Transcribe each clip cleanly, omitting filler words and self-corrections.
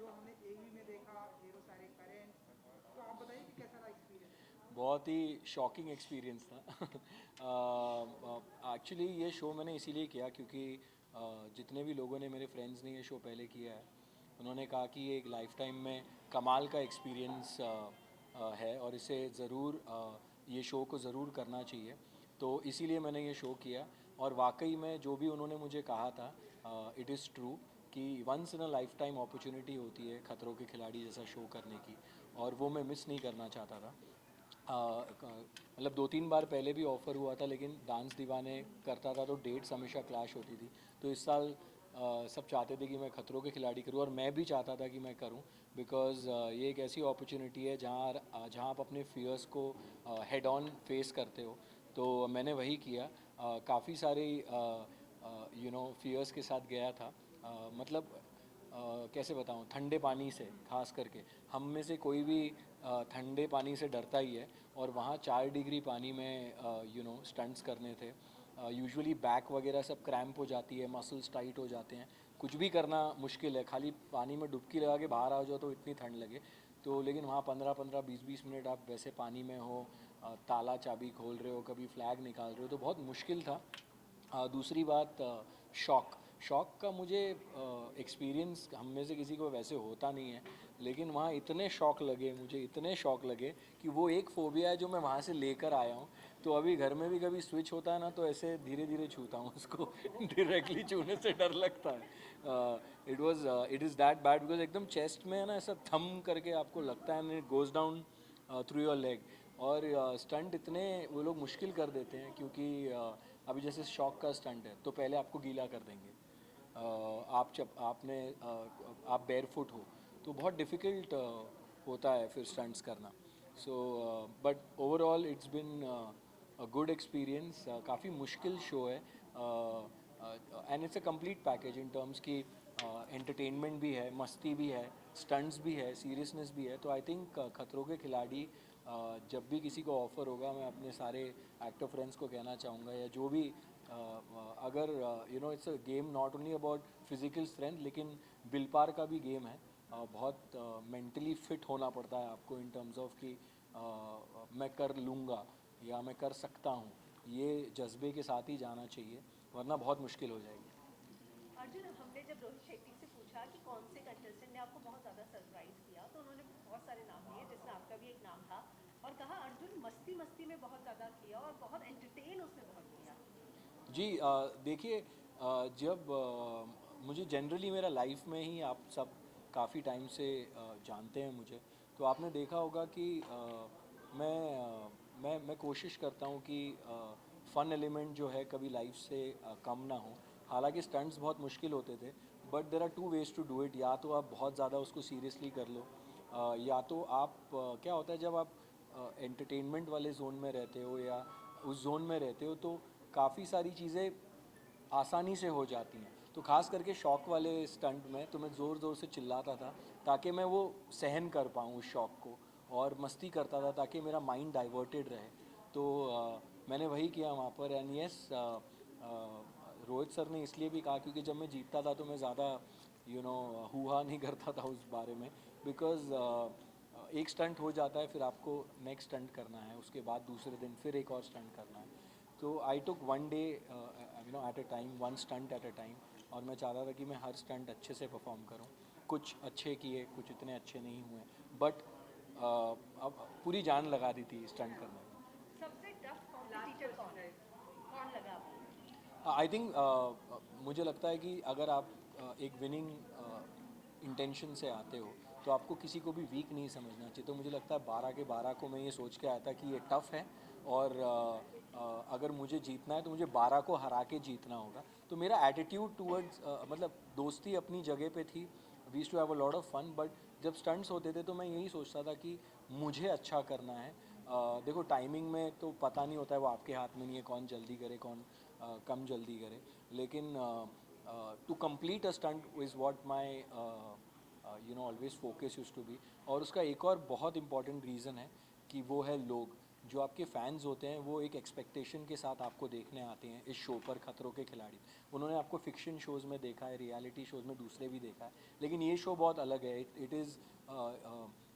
जो हमने एवी में देखा, हीरो सारे करेंट, तो आप बताइए कि कैसा रहा एक्सपीरियंस। बहुत ही शॉकिंग एक्सपीरियंस था। एक्चुअली ये शो मैंने इसीलिए किया क्योंकि जितने भी लोगों ने, मेरे फ्रेंड्स ने ये शो पहले किया है, उन्होंने कहा कि ये एक लाइफ टाइम में कमाल का एक्सपीरियंस है और इसे ज़रूर ये शो को ज़रूर करना चाहिए। तो इसीलिए मैंने ये शो किया और वाकई में जो भी उन्होंने मुझे कहा था, इट इज़ ट्रू कि once in a life time opportunity होती है खतरों के खिलाड़ी जैसा शो करने की, और वो मैं मिस नहीं करना चाहता था। मतलब 2-3 बार पहले भी ऑफ़र हुआ था, लेकिन डांस दीवाने करता था तो डेट्स हमेशा क्लैश होती थी। तो इस साल सब चाहते थे कि मैं खतरों के खिलाड़ी करूं, और मैं भी चाहता था कि मैं करूं, बिकॉज़ ये एक ऐसी अपॉर्चुनिटी है जहां आप अपने फियर्स को हेड ऑन फेस करते हो। तो मैंने वही किया। काफ़ी सारे फियर्स के साथ गया था। मतलब कैसे बताऊं, ठंडे पानी से खास करके हम में से कोई भी ठंडे पानी से डरता ही है, और वहाँ 4 डिग्री पानी में स्टंट्स करने थे। यूजुअली बैक वगैरह सब क्रैम्प हो जाती है, मसल्स टाइट हो जाते हैं, कुछ भी करना मुश्किल है, खाली पानी में डुबकी लगा के बाहर आ जाओ तो इतनी ठंड लगे। तो लेकिन वहाँ 15-15 20-20 मिनट आप वैसे पानी में हो, ताला चाबी खोल रहे हो, कभी फ्लैग निकाल रहे हो, तो बहुत मुश्किल था। दूसरी बात, शॉक शॉक का मुझे एक्सपीरियंस हम में से किसी को वैसे होता नहीं है, लेकिन वहाँ इतने शॉक लगे मुझे, इतने शॉक लगे कि वो एक फ़ोबिया है जो मैं वहाँ से लेकर आया हूँ। तो अभी घर में भी कभी स्विच होता है ना, तो ऐसे धीरे धीरे छूता हूँ उसको। डायरेक्टली छूने से डर लगता है। It is that bad, because एकदम चेस्ट में है ना, ऐसा थम करके आपको लगता है, and it goes down through your leg. और स्टंट इतने वो लोग मुश्किल कर देते हैं, क्योंकि अभी जैसे शॉक का स्टंट है तो पहले आपको गीला कर देंगे। आप जब आप बेयर फुट हो तो बहुत डिफ़िकल्ट होता है फिर स्टंट्स करना। So but overall it's been a good experience. काफ़ी मुश्किल शो है, and it's a complete package in terms की एंटरटेनमेंट भी है, मस्ती भी है, स्टंट्स भी है, सीरियसनेस भी है। तो आई थिंक खतरों के खिलाड़ी जब भी किसी को ऑफ़र होगा, मैं अपने सारे एक्टर फ्रेंड्स को कहना चाहूँगा, या जो भी अगर it's a game not only about physical strength, लेकिन विल पावर का भी गेम है। बहुत मेंटली फिट होना पड़ता है आपको, इन टर्म्स ऑफ कि मैं कर लूँगा या मैं कर सकता हूँ, ये जज्बे के साथ ही जाना चाहिए, वरना बहुत मुश्किल हो जाएगी। अर्जुन, हमने जब रोहित शेट्टी से पूछा कि कौन से कंटेस्टेंट ने आपको बहुत ज़्यादा सरप्राइज किया, तो उन्होंने बहुत सारे नाम लिए जिसमें आपका भी एक नाम था, और कहा अर्जुन मस्ती मस्ती में बहुत ज़्यादा किया और बहुत एंटरटेन उसने बहुत किया। जी, देखिए, जब मुझे जनरली मेरा लाइफ में ही, आप सब काफ़ी टाइम से जानते हैं मुझे, तो आपने देखा होगा कि मैं कोशिश करता हूँ कि फ़न एलिमेंट जो है कभी लाइफ से कम ना हो। हालांकि स्टंट्स बहुत मुश्किल होते थे, but there are two ways to do it. या तो आप बहुत ज़्यादा उसको सीरियसली कर लो, या तो आप क्या होता है जब आप एंटरटेनमेंट वाले जोन में रहते हो या उस जोन में रहते हो, तो काफ़ी सारी चीज़ें आसानी से हो जाती हैं। तो ख़ास करके शौक वाले स्टंट में तो मैं ज़ोर ज़ोर से चिल्लाता था ताकि मैं वो सहन कर पाऊँ उस शौक को, और मस्ती करता था ताकि मेरा माइंड डाइवर्टेड रहे। तो मैंने वही किया वहाँ पर। एंड यस, रोहित सर ने इसलिए भी कहा क्योंकि जब मैं जीतता था तो मैं ज़्यादा हुआ नहीं करता था उस बारे में, बिकॉज़ एक स्टंट हो जाता है, फिर आपको नेक्स्ट स्टंट करना है, उसके बाद दूसरे दिन फिर एक और स्टंट करना है। तो I took one day at a time, one stunt at a time, और मैं चाहता था कि मैं हर स्टंट अच्छे से परफॉर्म करूं। कुछ अच्छे किए, कुछ इतने अच्छे नहीं हुए, बट अब पूरी जान लगा दी थी स्टंट करने में। सबसे टफ कॉम्पिटिटर कौन है, कौन लगा आपको? आई थिंक मुझे लगता है कि अगर आप एक विनिंग इंटेंशन से आते हो, तो आपको किसी को भी वीक नहीं समझना चाहिए। तो मुझे लगता है 12 के 12 को मैं ये सोच के आया था कि ये टफ़ है, और अगर मुझे जीतना है तो मुझे 12 को हरा के जीतना होगा। तो मेरा एटीट्यूड टूवर्ड्स, मतलब दोस्ती अपनी जगह पे थी, we used to have a lot of fun, but जब स्टंट्स होते थे तो मैं यही सोचता था कि मुझे अच्छा करना है। देखो, टाइमिंग में तो पता नहीं होता है, वो आपके हाथ में नहीं है कौन जल्दी करे, कौन कम जल्दी करे, लेकिन to complete a stunt is what my always focus use to be. और उसका एक और बहुत इंपॉर्टेंट रीज़न है कि वो है लोग। जो आपके फैंस होते हैं वो एक एक्सपेक्टेशन के साथ आपको देखने आते हैं इस शो पर, खतरों के खिलाड़ी। उन्होंने आपको फिक्शन शोज़ में देखा है, रियलिटी शोज़ में दूसरे भी देखा है, लेकिन ये शो बहुत अलग है। It is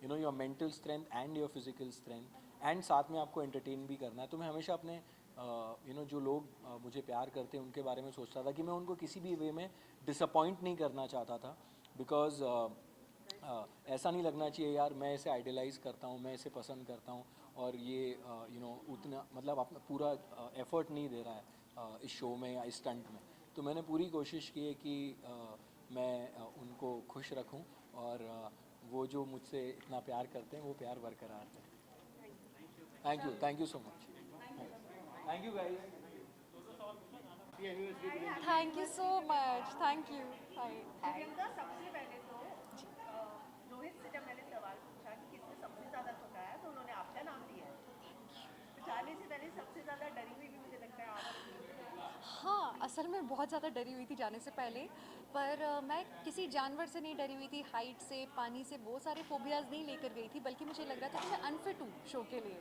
you know your mental strength and your physical strength, and साथ में आपको एंटरटेन भी करना है। तो मैं हमेशा अपने यू नो जो लोग मुझे प्यार करते हैं उनके बारे में सोचता था कि मैं उनको किसी भी वे में डिसअपॉइंट नहीं करना चाहता था, बिकॉज ऐसा नहीं लगना चाहिए यार मैं इसे आइडियलाइज़ करता हूँ, मैं इसे पसंद करता हूँ और ये यू नो उतना मतलब अपना पूरा एफर्ट नहीं दे रहा है इस शो में या इस स्टंट में। तो मैंने पूरी कोशिश की है कि मैं उनको खुश रखूं और वो जो मुझसे इतना प्यार करते हैं वो प्यार बरकरार रहे। Thank you so much. Thank you guys. Thank you so much, thank you. Priyanka, सबसे पहले तो रोहित से जब मैंने सवाल पूछा कि किसने सबसे ज़्यादा झुकाया तो उन्होंने आपका नाम लिया है। तो जाने से पहले सबसे ज़्यादा डरी हुई भी मुझे लगता है आप थी। हाँ, असल में बहुत ज़्यादा डरी हुई थी जाने से पहले, पर मैं किसी जानवर से नहीं डरी हुई थी, हाइट से, पानी से, वो सारे फोबियाज़ नहीं लेकर गई थी, बल्कि मुझे लग रहा था कि मैं अनफिट हूँ शो के लिए।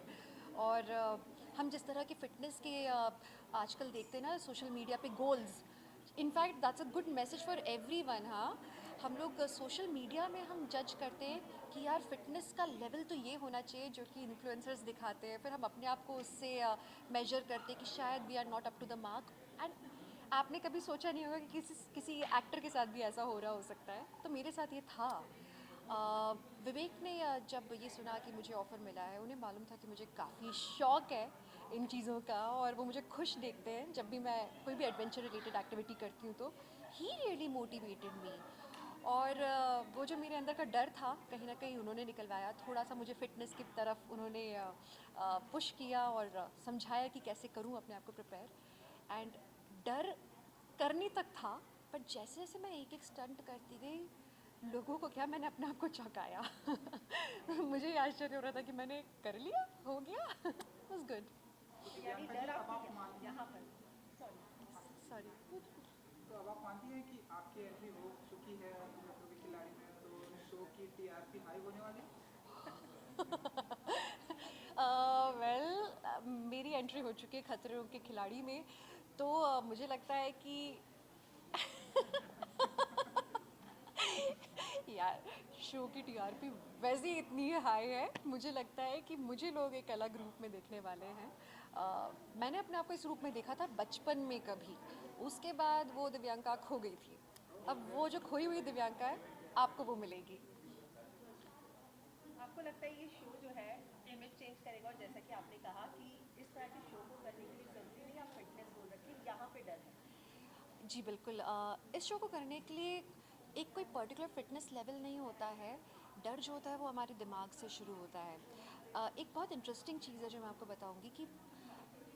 और हम जिस तरह के फ़िटनेस के आजकल देखते हैं ना सोशल मीडिया पे goals, in fact that's a good message for everyone. हाँ, हम लोग सोशल मीडिया में हम जज करते हैं कि यार फिटनेस का लेवल तो ये होना चाहिए जो कि इन्फ्लुएंसर्स दिखाते हैं, फिर हम अपने आप को उससे मेजर करते हैं कि शायद we are not up to the mark. And आपने कभी सोचा नहीं होगा कि किसी एक्टर के साथ भी ऐसा हो रहा हो सकता है, तो मेरे साथ ये था। विवेक ने जब ये सुना कि मुझे ऑफ़र मिला है, उन्हें मालूम था कि मुझे काफ़ी शौक़ है इन चीज़ों का और वो मुझे खुश देखते हैं जब भी मैं कोई भी एडवेंचर रिलेटेड एक्टिविटी करती हूँ। तो ही रियली मोटिवेटेड मी। और वो जो मेरे अंदर का डर था कहीं ना कहीं उन्होंने निकलवाया, थोड़ा सा मुझे फ़िटनेस की तरफ उन्होंने पुश किया और समझाया कि कैसे करूँ अपने आप को प्रिपेयर। एंड डर करने तक था, पर जैसे जैसे मैं एक एक स्टंट करती गई, लोगों को क्या, मैंने अपने आप को चौंकाया। मुझे ये आश्चर्य हो रहा था कि मैंने कर लिया, हो गया। Was good. यानी प्रियंका जी, डर अब आप आपको मानती हैं यहाँ पर, सॉरी, सॉरी। तो अब आप मानती हैं कि आपकी एंट्री हो चुकी है खतरों के खिलाड़ी में, तो शो की टीआरपी हाई होने वाली है? वेल, मेरी एंट्री हो चुकी है खतरों के खिलाड़ी में, तो मुझे लगता है कि यार शो की टीआरपी वैसे ही इतनी हाई है, मुझे लगता है कि मुझे लोग एक अलग रूप में देखने वाले हैं। मैंने अपने आप को इस रूप में देखा था बचपन में कभी, उसके बाद वो दिव्यांका खो गई थी। अब वो जो खोई हुई दिव्यांका है, आपको वो मिलेगी। आपको लगता है ये शो जो है इमेज चेंज करेगा? और जैसा कि आपने कहा कि इस तरह के शो को करने के लिए ज़रूरी नहीं आप फिटनेस बोल रखिए, यहाँ पे डर है। जी बिल्कुल, इस शो को करने के लिए एक कोई पर्टिकुलर फिटनेस लेवल नहीं होता है। डर जो होता है वो हमारे दिमाग से शुरू होता है। एक बहुत इंटरेस्टिंग चीज़ है जो मैं आपको बताऊंगी कि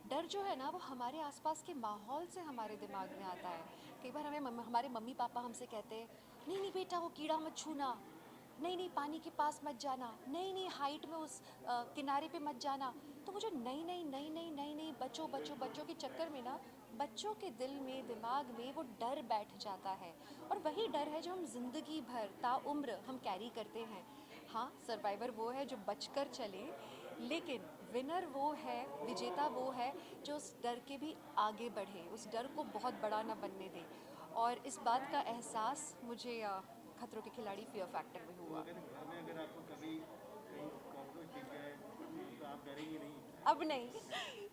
डर जो है ना वो हमारे आसपास के माहौल से हमारे दिमाग में आता है। कई बार हमारे मम्मी पापा हमसे कहते हैं, नहीं नहीं बेटा वो कीड़ा मत छूना, नहीं नहीं पानी के पास मत जाना, नहीं नहीं हाइट में उस किनारे पे मत जाना। तो वो जो नई नई नई नई नई नई बच्चों बच्चों बच्चों के चक्कर में ना बच्चों के दिल में दिमाग में वो डर बैठ जाता है, और वही डर है जो हम ज़िंदगी भर ताउम्र हम कैरी करते हैं। हाँ, सर्वाइवर वो है जो बचकर चले, लेकिन विनर वो है, विजेता वो है जो उस डर के भी आगे बढ़े, उस डर को बहुत बड़ा ना बनने दे। और इस बात का एहसास मुझे खतरों के खिलाड़ी फियर फैक्टर में हुआ। अगर आपको कभी कहीं कॉकरोच दिख जाए तो आप डरेंगे नहीं? अब नहीं,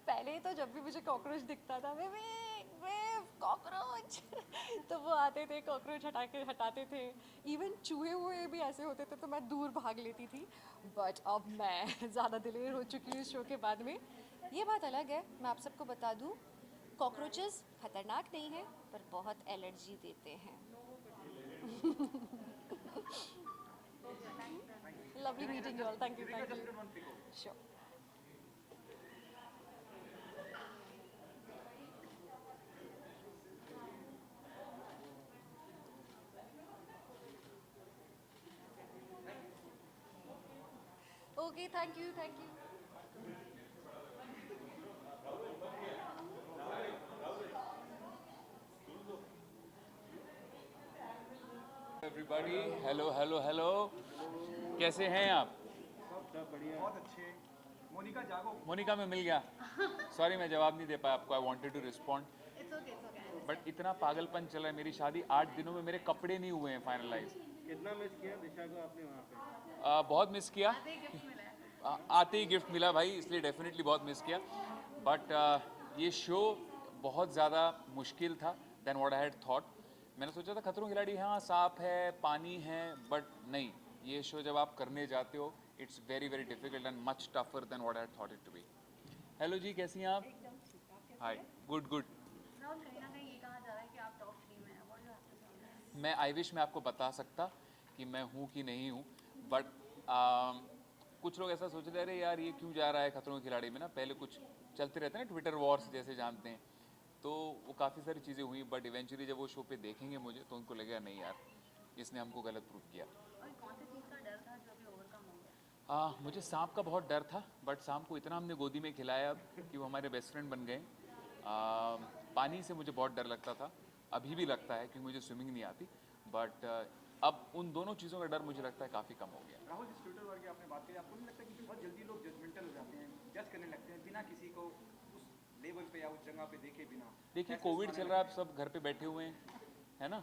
पहले तो जब भी मुझे कॉकरोच दिखता था वे कॉकरोच तो वो आते थे, कॉकरोच हटाते थे। इवन चूहे हुए भी ऐसे होते थे तो मैं दूर भाग लेती थी। बट अब मैं ज़्यादा दिलेर हो चुकी हूँ इस शो के बाद में। ये बात अलग है, मैं आप सबको बता दूँ, कॉकरोचेस खतरनाक नहीं है पर बहुत एलर्जी देते हैं। Lovely meeting you all. Thank you. Thank you. Sure. Okay. Thank you. Thank you. Everybody, hello hello hello, कैसे हैं आप? सब बढ़िया। बहुत अच्छे। मोनिका जागो। मोनिका में मिल गया। सॉरी मैं जवाब नहीं दे पाया आपको, I wanted to respond, it's okay but इतना पागलपन चल रहा है। मेरी शादी 8 दिनों में मेरे कपड़े नहीं हुए हैं फाइनलाइज। कितना मिस किया दिशा को आपने वहाँ पे? बहुत मिस किया, आते ही गिफ्ट मिला भाई, इसलिए डेफिनेटली बहुत मिस किया। बट ये शो बहुत ज़्यादा मुश्किल था then what I had thought. मैंने सोचा था खतरों के खिलाड़ी हाँ सांप है, पानी है, बट नहीं, ये शो जब आप करने जाते हो it's very very difficult and much tougher than what I had thought it to be. Hello ji, कैसी हैं आप? एकदम ठीक। आप कैसे हाय, हैं? Good good. राहुल, कहीं ना कहीं ये कहा जा रहा है कि आप टॉप 3 में हैं। व्हाट डू हैव टू से ऑन दिस? मैं आई विश मैं आपको बता सकता कि मैं हूँ कि नहीं हूँ, बट कुछ लोग ऐसा सोच रहे हैं अरे यार ये क्यों जा रहा है खतरों के खिलाड़ी में ना, पहले कुछ चलते रहते हैं ना ट्विटर वॉर्स जैसे जानते हैं, तो वो काफ़ी सारी चीज़ें हुई, बट इवेंचुअली जब वो शो पे देखेंगे मुझे तो उनको लगेगा नहीं यार इसने हमको गलत प्रूव किया। और कौन सी चीज़ का डर था जो अभी ओवरकम हो गया? मुझे सांप का बहुत डर था, बट सांप को इतना हमने गोदी में खिलाया अब कि वो हमारे बेस्ट फ्रेंड बन गए। पानी से मुझे बहुत डर लगता था, अभी भी लगता है क्योंकि मुझे स्विमिंग नहीं आती, बट अब उन दोनों चीज़ों का डर मुझे लगता है काफ़ी कम हो गया। राहुल, जिस ट्विटर वर्ग की आपने बात करी, आपको नहीं लगता कि बहुत जल्दी लोग जजमेंटल हो जाते हैं, जज करने लगते हैं बिना किसी को उस लेवल पे या उस जगह पे देखे बिना? देखिए ऐसे कोविड सवाल चल रहा है, आप सब घर पे बैठे हुए हैं, है ना,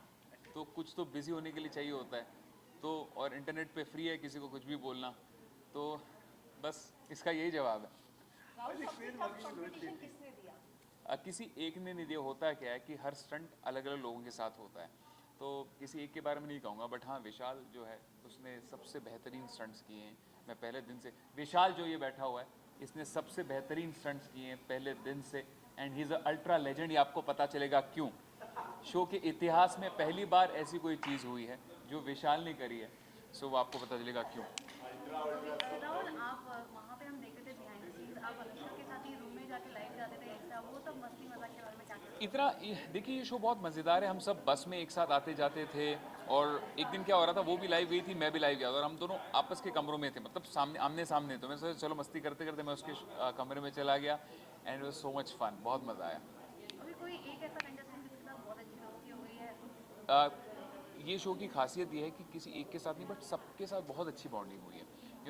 तो कुछ तो बिजी होने के लिए चाहिए होता है, तो और इंटरनेट पे फ्री है किसी को कुछ भी बोलना, तो बस इसका यही जवाब है। राहुल, सबसे टफ कंपटीशन किसने दिया? किसी एक ने नहीं दिया। होता क्या है कि हर स्टंट अलग अलग लोगों के साथ होता है, तो किसी एक के बारे में नहीं कहूँगा, बट हाँ विशाल जो है उसने सबसे बेहतरीन स्टंट्स किए हैं। मैं पहले दिन से, विशाल जो ये बैठा हुआ है इसने सबसे बेहतरीन स्टंट्स किए हैं पहले दिन से, and he is a ultra legend. ये आपको पता चलेगा क्यों। शो के इतिहास में पहली बार ऐसी कोई चीज़ हुई है जो विशाल ने करी है, सो वो आपको पता चलेगा क्यों। राहुल, आप वहाँ पे हम देखते थे बिहाइंड द सीन्स, आप अनुष्का के साथ ही रूम में जाके लाइव जाते थे एक्स्ट्रा, वो सब मस्ती मजाक के बारे में क्या कहते इतना देखिए ये शो बहुत मज़ेदार है। हम सब बस में एक साथ आते जाते थे, और एक दिन क्या हो रहा था, वो भी लाइव गई थी, मैं भी लाइव गया था, और हम दोनों आपस के कमरों में थे, मतलब सामने आमने सामने। तो मैं सोचा चलो मस्ती करते करते मैं उसके कमरे में चला गया, and it was so much fun, बहुत मज़ा आया। हैं? अभी कोई एक ऐसा कंटेस्टेंट जिसके साथ बहुत अच्छी दोस्ती हो गई है? ये शो की खासियत ये है कि किसी एक के साथ नहीं बट सबके साथ बहुत अच्छी बॉन्डिंग हुई है।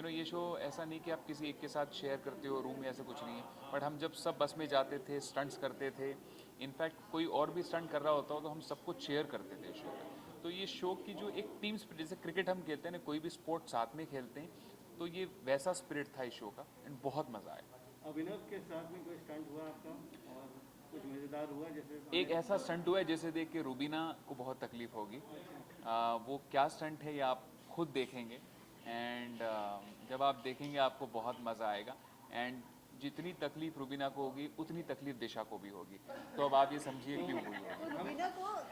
ये शो ऐसा नहीं कि आप किसी एक के साथ शेयर करते हो रूम में, ऐसा कुछ नहीं है, बट हम जब सब बस में जाते थे स्टंट्स करते थे, इनफैक्ट कोई और भी स्टंट कर रहा होता हो तो हम सब कुछ शेयर करते थे शो में। तो ये शो की जो एक टीम स्पिरिट, जैसे क्रिकेट हम खेलते हैं ना, कोई भी स्पोर्ट साथ में खेलते हैं, तो ये वैसा स्पिरिट था इस शो का, एंड बहुत मज़ा आया। अभिनव के साथ में कोई स्टंट हुआ आपका और कुछ मज़ेदार हुआ? जैसे एक ऐसा स्टंट हुआ है जिसे देख के रूबीना को बहुत तकलीफ होगी। वो क्या स्टंट है ये आप खुद देखेंगे, एंड जब आप देखेंगे आपको बहुत मज़ा आएगा, एंड जितनी तकलीफ रूबीना को होगी उतनी तकलीफ दिशा को भी होगी, तो अब आप ये समझिए क्यों हुई होगी।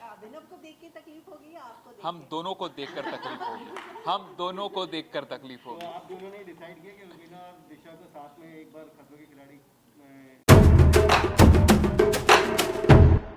अभिनव को देख के तकलीफ होगी या आपको देख हम दोनों को देखकर तकलीफ होगी, हम दोनों को देखकर तकलीफ तो होगी। आप दोनों ने डिसाइड किया कि रुबीना और दिशा को साथ में एक बार खतरों के खिलाड़ी में